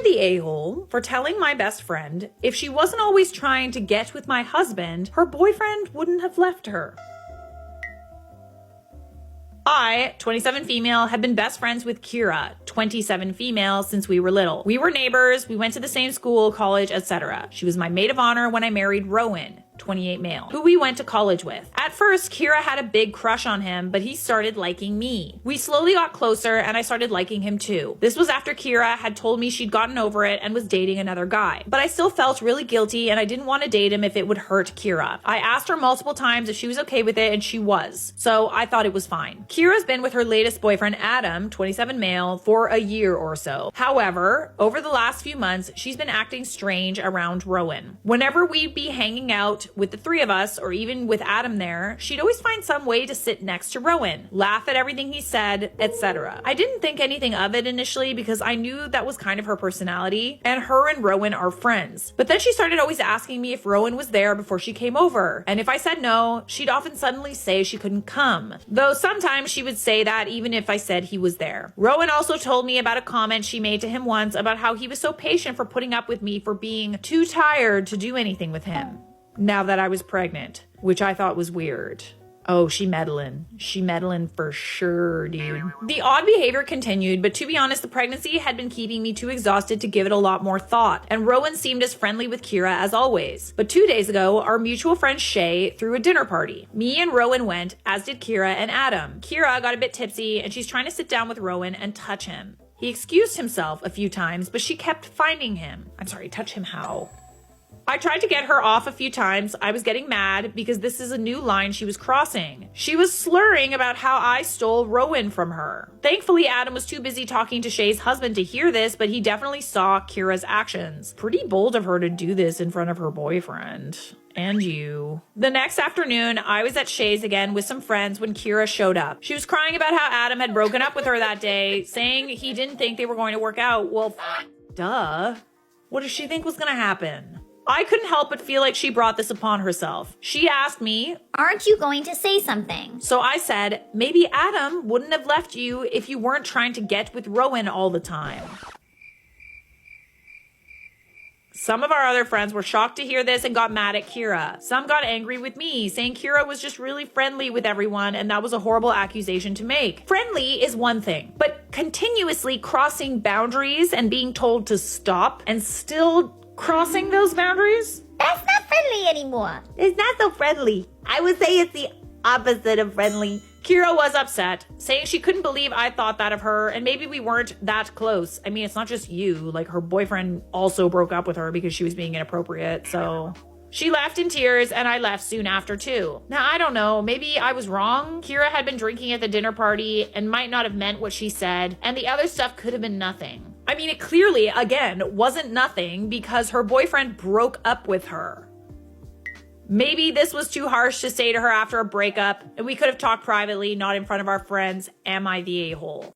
The a-hole for telling my best friend if she wasn't always trying to get with my husband, her boyfriend wouldn't have left her. I, 27 female, have been best friends with Kira, 27 female, since we were little. We were neighbors, we went to the same school, college, etc. She was my maid of honor when I married Rowan, 28 male, who we went to college with. At first, Kira had a big crush on him, but he started liking me. We slowly got closer and I started liking him too. This was after Kira had told me she'd gotten over it and was dating another guy. But I still felt really guilty and I didn't want to date him if it would hurt Kira. I asked her multiple times if she was okay with it and she was. So I thought it was fine. Kira's been with her latest boyfriend, Adam, 27 male, for a year or so. However, over the last few months, she's been acting strange around Rowan. Whenever we'd be hanging out with the three of us, or even with Adam there, she'd always find some way to sit next to Rowan, laugh at everything he said, etc. I didn't think anything of it initially because I knew that was kind of her personality, and her and Rowan are friends. But then she started always asking me if Rowan was there before she came over, and if I said no, she'd often suddenly say she couldn't come. Though sometimes she would say that even if I said he was there. Rowan also told me about a comment she made to him once about how he was so patient for putting up with me for being too tired to do anything with him. Now that I was pregnant, which I thought was weird. Oh, she meddling. She meddling for sure, dude. The odd behavior continued, but to be honest, the pregnancy had been keeping me too exhausted to give it a lot more thought, and Rowan seemed as friendly with Kira as always. But 2 days ago, our mutual friend Shay threw a dinner party. Me and Rowan went, as did Kira and Adam. Kira got a bit tipsy, and she's trying to sit down with Rowan and touch him. He excused himself a few times, but she kept finding him. I'm sorry, touch him how? I tried to get her off a few times. I was getting mad because this is a new line she was crossing. She was slurring about how I stole Rowan from her. Thankfully, Adam was too busy talking to Shay's husband to hear this, but he definitely saw Kira's actions. Pretty bold of her to do this in front of her boyfriend. And you. The next afternoon, I was at Shay's again with some friends when Kira showed up. She was crying about how Adam had broken up with her that day, saying he didn't think they were going to work out. Well, duh. What did she think was going to happen? I couldn't help but feel like she brought this upon herself. She asked me, "Aren't you going to say something?" So I said, maybe Adam wouldn't have left you if you weren't trying to get with Rowan all the time. Some of our other friends were shocked to hear this and got mad at Kira. Some got angry with me, saying Kira was just really friendly with everyone and that was a horrible accusation to make. Friendly is one thing, but continuously crossing boundaries and being told to stop and still crossing those boundaries? That's not friendly anymore. It's not so friendly. I would say it's the opposite of friendly. Kira was upset, saying she couldn't believe I thought that of her, and maybe we weren't that close. I mean, it's not just you. Like, her boyfriend also broke up with her because she was being inappropriate, so... She left in tears, and I left soon after too. Now, I don't know, maybe I was wrong. Kira had been drinking at the dinner party and might not have meant what she said, and the other stuff could have been nothing. I mean, it clearly, again, wasn't nothing because her boyfriend broke up with her. Maybe this was too harsh to say to her after a breakup, and we could have talked privately, not in front of our friends. Am I the a-hole?